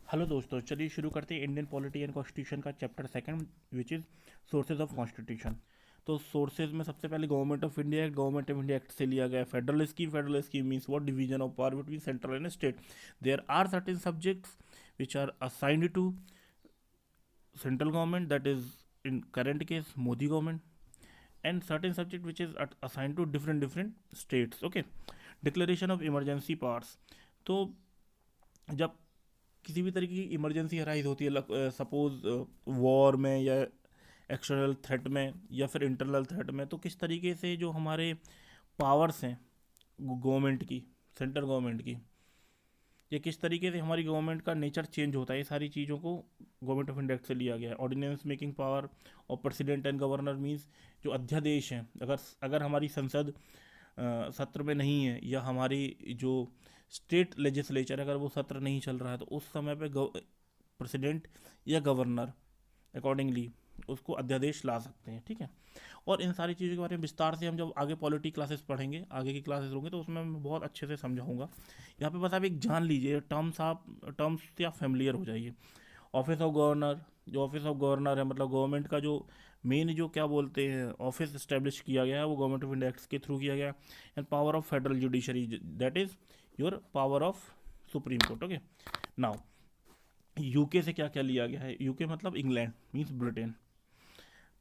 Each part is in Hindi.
हेलो दोस्तों, चलिए शुरू करते हैं इंडियन पॉलिटी एंड कॉन्स्टिट्यूशन का chapter second which is sources of constitution. तो सोर्सेज में सबसे पहले गवर्नमेंट ऑफ इंडिया एक्ट से लिया गया। Federal scheme means what division of power between central and state. There are certain subjects which are assigned to central government, that is in current case Modi government, and certain subject which is assigned to different states. Okay. Declaration of emergency powers. तो जब किसी भी तरीके की इमरजेंसी अराइज होती है, सपोज वॉर में या एक्सटर्नल थ्रेट में या फिर इंटरनल थ्रेट में, तो किस तरीके से जो हमारे पावर्स हैं गवर्नमेंट की, सेंट्रल गवर्नमेंट की, या किस तरीके से हमारी गवर्नमेंट का नेचर चेंज होता है, ये सारी चीज़ों को गवर्नमेंट ऑफ इंडिया एक्ट से लिया गया है। ऑर्डिनेंस मेकिंग पावर और प्रेसिडेंट एंड गवर्नर मीन्स जो अध्यादेश हैं, अगर अगर हमारी संसद सत्र में नहीं है या हमारी जो स्टेट लेजिस्लेचर अगर वो सत्र नहीं चल रहा है, तो उस समय पे प्रेसिडेंट या गवर्नर अकॉर्डिंगली उसको अध्यादेश ला सकते हैं। ठीक है। और इन सारी चीज़ों के बारे में विस्तार से हम जब आगे पॉलिटी क्लासेस पढ़ेंगे, आगे की क्लासेस होंगे, तो उसमें मैं बहुत अच्छे से समझाऊंगा। यहाँ पे बस आप एक जान लीजिए, टर्म्स से आप फेमिलियर हो जाइए। ऑफिस ऑफ गवर्नर, जो ऑफिस ऑफ गवर्नर है, मतलब गवर्नमेंट का जो मेन जो क्या बोलते हैं ऑफिस इस्टेब्लिश किया गया है, वो गवर्नमेंट ऑफ इंडिया एक्ट के थ्रू किया गया। And power of federal judiciary, that is your power of supreme court. Okay. Now UK से क्या क्या लिया गया है? यूके मतलब England, means Britain.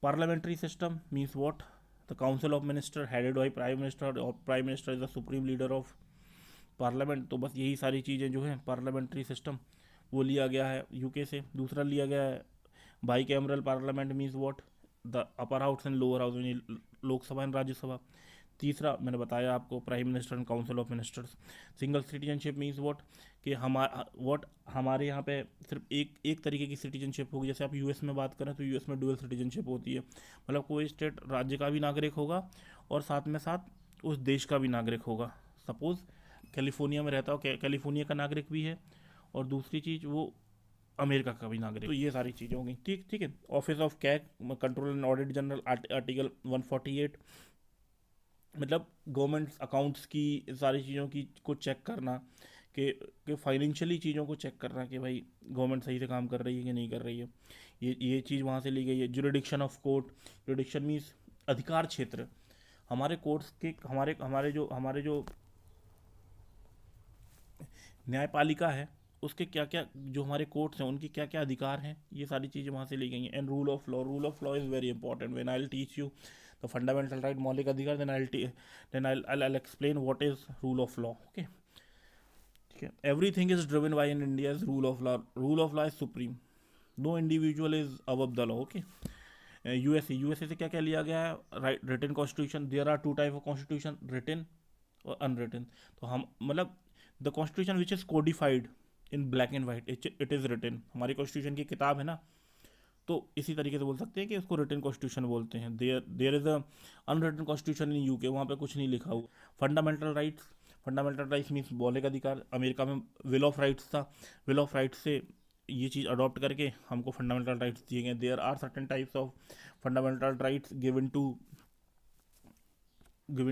Parliamentary system means what? The council of minister headed by prime minister, और prime minister is the supreme leader of parliament. तो बस यही सारी चीज़ें जो है पार्लियामेंट्री सिस्टम, वो लिया गया है यूके से। दूसरा लिया गया है by cameral parliament means what? The upper house and lower house, यानी लोकसभा एंड राज्यसभा। तीसरा मैंने बताया आपको prime minister and council of ministers. Single citizenship means what? कि हमारे यहाँ पे सिर्फ एक तरीके की सिटीजनशिप होगी। जैसे आप यूएस में बात करें तो यूएस में डुअल सिटीजनशिप होती है, मतलब कोई स्टेट राज्य का भी नागरिक होगा और साथ में साथ उस देश का भी नागरिक होगा। सपोज कैलिफोर्निया में रहता हो, कैलिफोर्निया का नागरिक भी है, और दूसरी चीज़ वो अमेरिका का भी नागरिक। तो ये सारी चीज़ें होंगी। ठीक ठीक है। Office of CAG, control and audit general, article 148, मतलब गवर्नमेंट अकाउंट्स की सारी चीज़ों की को चेक करना, कि फाइनेंशियली चीज़ों को चेक करना कि भाई गवर्नमेंट सही से काम कर रही है कि नहीं कर रही है। ये चीज़ वहाँ से ली गई है। Jurisdiction of court, jurisdiction means अधिकार क्षेत्र। हमारे कोर्ट्स के हमारे जो न्यायपालिका है, उसके क्या क्या, जो हमारे कोर्ट्स हैं उनकी क्या क्या अधिकार हैं, ये सारी चीज़ें वहाँ से ली गई हैं। And rule of law is very important. When I will teach you the fundamental right, मौलिक अधिकार, then I explain what is rule of law. Okay. ठीक है। Everything is driven by in India is rule of law. Rule of law is supreme, no individual is above the law. Okay. USA से क्या क्या लिया गया है? Right, written constitution. There are two type of constitution, written और अनरिटन। तो हम मतलब the constitution which is codified in black and white, it is written. हमारी कॉन्स्टिट्यूशन की किताब है ना, तो इसी तरीके से बोल सकते हैं कि उसको रिटन कॉन्स्टिट्यूशन बोलते हैं। There is a unwritten constitution in UK, वहाँ पे कुछ नहीं लिखा हुआ। फंडामेंटल राइट्स मीन्स मौलिक अधिकार। अमेरिका में विल ऑफ राइट्स था, विल ऑफ राइट्स से ये चीज़ अडॉप्ट करके हमको फंडामेंटल राइट्स दिए गए। There are certain types of fundamental rights given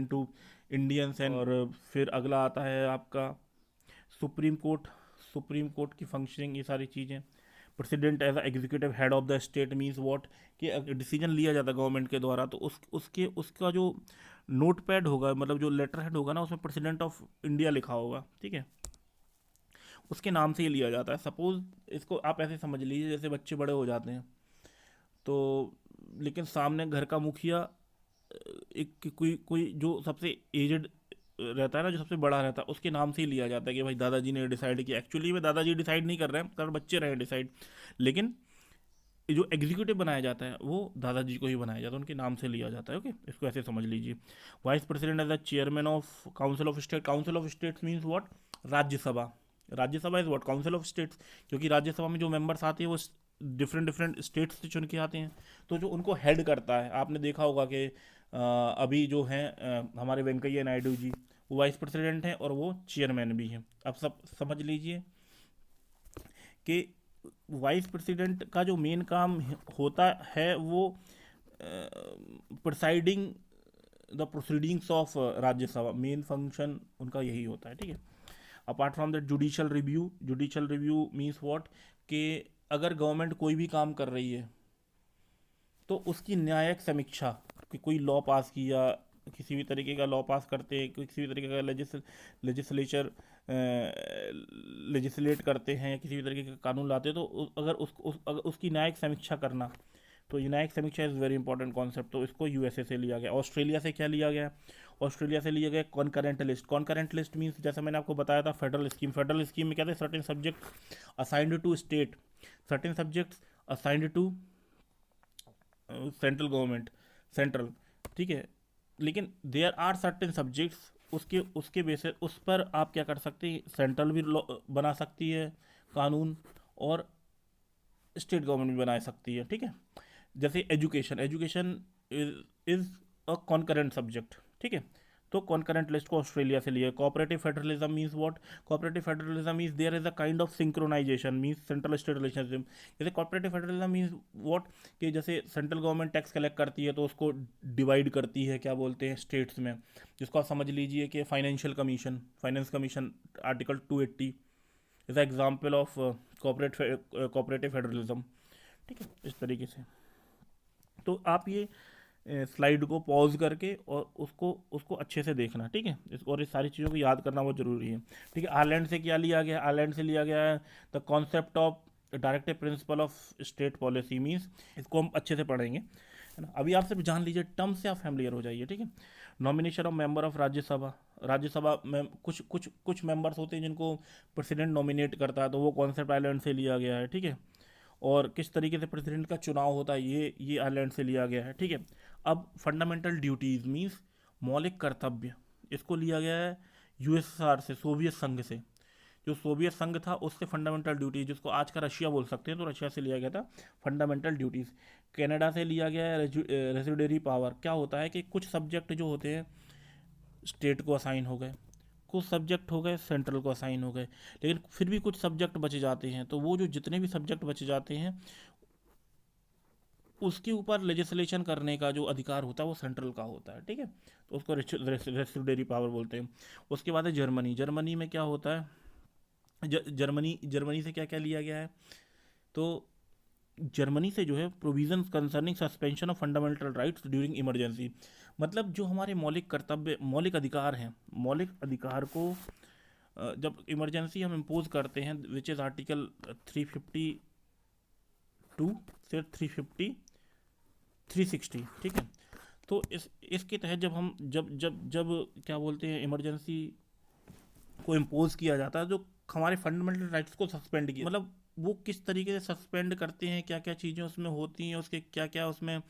to Indians. And और फिर अगला आता है आपका सुप्रीम कोर्ट। सुप्रीम कोर्ट की फंक्शनिंग, ये सारी चीज़ें। President as executive head of the state means what? कि डिसीजन लिया जाता है गवर्नमेंट के द्वारा, तो उसका जो नोट पैड होगा, मतलब जो लेटर हेड होगा ना, उसमें प्रेसिडेंट ऑफ इंडिया लिखा होगा। ठीक है। उसके नाम से ही लिया जाता है। सपोज इसको आप ऐसे समझ लीजिए, जैसे बच्चे बड़े हो जाते हैं तो, लेकिन सामने घर का मुखिया एक कोई कोई जो सबसे एजड रहता है ना, जो सबसे बड़ा रहता है, उसके नाम से ही लिया जाता है कि भाई दादाजी ने डिसाइड किया। एक्चुअली में दादाजी डिसाइड नहीं कर रहे हैं, कर बच्चे रहे डिसाइड, लेकिन जो एग्जीक्यूटिव बनाया जाता है वो दादाजी को ही बनाया जाता है, उनके नाम से लिया जाता है। ओके, इसको ऐसे समझ लीजिए। Vice president as the chairman of council of state. Council of states means what? Rajya Sabha. Rajya Sabha is what? Council of states. क्योंकि राज्यसभा में जो मेंबर्स आते हैं वो डिफरेंट स्टेट्स से चुन के आते हैं, तो जो उनको हेड करता है, आपने देखा होगा कि अभी जो हैं हमारे वेंकैया नायडू जी, वो वाइस प्रेसिडेंट हैं और वो चेयरमैन भी हैं। अब सब समझ लीजिए कि वाइस प्रेसिडेंट का जो मेन काम होता है वो presiding the proceedings of Rajya Sabha, main function उनका यही होता है। ठीक है। Apart from that judicial review means what, कि अगर गवर्नमेंट कोई भी काम कर रही है तो उसकी न्यायिक समीक्षा, कि कोई लॉ पास किया, किसी भी तरीके का लॉ पास करते हैं, किसी भी तरीके का लेजिस्लेचर लेजिस्लेट करते हैं, या किसी भी तरीके का कानून लाते हैं, तो अगर अगर उसकी न्यायिक समीक्षा करना, तो ये न्यायिक समीक्षा इज़ वेरी इंपॉर्टेंट कॉन्सेप्ट। तो इसको यूएसए से लिया गया। ऑस्ट्रेलिया से क्या लिया गया? ऑस्ट्रेलिया से लिया गया concurrent list. Concurrent list means, जैसा मैंने आपको बताया था, फेडरल स्कीम में क्या थे, certain subject assigned to state, certain subjects assigned to central government, central, ठीक है। लेकिन देयर आर सर्टेन सब्जेक्ट्स, उसके उसके बेसिस उस पर आप क्या कर सकते हैं, सेंट्रल भी बना सकती है कानून, और स्टेट गवर्नमेंट भी बना सकती है, ठीक है। जैसे education, education is a concurrent subject, ठीक है। तो कॉन्करेंट लिस्ट को ऑस्ट्रेलिया से लिया। Cooperative federalism means what? Cooperative federalism means there is a kind of synchronization, means central state relationship. जैसे कोऑपरेटिव फेडरलिज्म मीन्स व्हाट, कि जैसे सेंट्रल गवर्नमेंट टैक्स कलेक्ट करती है तो उसको डिवाइड करती है, क्या बोलते हैं, स्टेट्स में, जिसको आप समझ लीजिए कि finance commission article 280 is example of cooperative federalism, ठीक है, इस तरीके से। तो आप ये स्लाइड को पॉज करके और उसको उसको अच्छे से देखना, ठीक है, और इस सारी चीज़ों को याद करना बहुत ज़रूरी है, ठीक है। आयरलैंड से क्या लिया गया? आयरलैंड से लिया गया है the concept of directive principle of state policy, means इसको हम अच्छे से पढ़ेंगे, है ना। अभी आप सिर्फ जान लीजिए, टर्म से आप फैमिलियर हो जाइए, ठीक है। Nomination of member of Rajya Sabha, Rajya Sabha में कुछ मेंबर्स होते हैं जिनको प्रेसिडेंट नॉमिनेट करता है, तो वो कॉन्सेप्ट आयरलैंड से लिया गया है, ठीक है। और किस तरीके से प्रेसिडेंट का चुनाव होता है, ये आयरलैंड से लिया गया है, ठीक है। अब फंडामेंटल ड्यूटीज़ मीन्स मौलिक कर्तव्य, इसको लिया गया है यूएसएसआर से, सोवियत संघ से। जो सोवियत संघ था उससे फंडामेंटल ड्यूटीज, जिसको आज का रशिया बोल सकते हैं, तो रशिया से लिया गया था फंडामेंटल ड्यूटीज़। कनाडा से लिया गया है रेसिडरी पावर। क्या होता है कि कुछ सब्जेक्ट जो होते हैं स्टेट को असाइन हो गए, कुछ सब्जेक्ट हो गए सेंट्रल को असाइन हो गए, लेकिन फिर भी कुछ सब्जेक्ट बचे जाते हैं, तो वो जो जितने भी सब्जेक्ट बचे जाते हैं उसके ऊपर लेजिस्लेशन करने का जो अधिकार होता है वो सेंट्रल का होता है, ठीक है। तो उसको रेसिडरी पावर बोलते हैं। उसके बाद है जर्मनी। जर्मनी में क्या होता है, जर्मनी से क्या क्या लिया गया है, तो जर्मनी से जो है provision concerning suspension of fundamental rights during emergency, मतलब जो हमारे मौलिक कर्तव्य, मौलिक अधिकार हैं, मौलिक अधिकार को जब इमरजेंसी हम इम्पोज करते हैं, विच इज़ आर्टिकल 352 से 360, ठीक है। तो इसके तहत जब हम जब जब जब क्या बोलते हैं, इमरजेंसी को इम्पोज किया जाता है, जो हमारे फंडामेंटल राइट्स को सस्पेंड किया, मतलब वो किस तरीके से सस्पेंड करते हैं, क्या क्या चीज़ें उसमें होती हैं, उसके क्या क्या उसमें,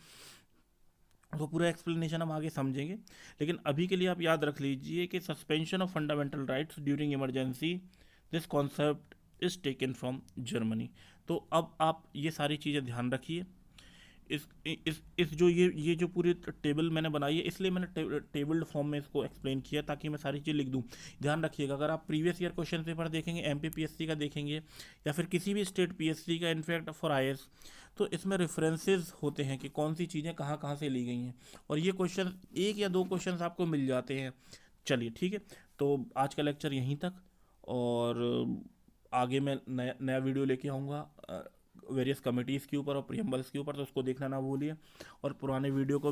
वो पूरा एक्सप्लेनेशन हम आगे समझेंगे। लेकिन अभी के लिए आप याद रख लीजिए कि suspension of fundamental rights during emergency, this concept is taken from Germany. तो अब आप ये सारी चीज़ें ध्यान रखिए। इस जो ये जो पूरी टेबल मैंने बनाई है, इसलिए मैंने टेबल्ड फॉर्म में इसको एक्सप्लेन किया, ताकि मैं सारी चीज़ लिख दूँ। ध्यान रखिएगा, अगर आप प्रीवियस ईयर क्वेश्चन पेपर देखेंगे, एमपीपीएससी का देखेंगे, या फिर किसी भी स्टेट पीएससी का, इनफैक्ट फॉर आईएएस, तो इसमें रेफरेंसेस होते हैं कि कौन सी चीज़ें कहाँ कहाँ से ली गई हैं, और ये क्वेश्चन 1 या 2 क्वेश्चन आपको मिल जाते हैं। चलिए ठीक है, तो आज का लेक्चर यहीं तक, और आगे मैं नया नया वीडियो लेके आऊँगा वेरियस कमिटीज़ के ऊपर और प्रियम्बल्स के ऊपर, तो उसको देखना ना भूलिए। और पुराने वीडियोज़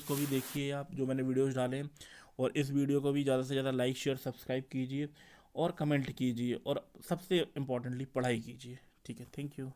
को भी देखिए आप, जो मैंने वीडियोज़ डाले हैं। और इस वीडियो को भी ज़्यादा से ज़्यादा लाइक शेयर सब्सक्राइब कीजिए और कमेंट कीजिए, और सबसे इम्पोर्टेंटली पढ़ाई कीजिए, ठीक है। Thank you.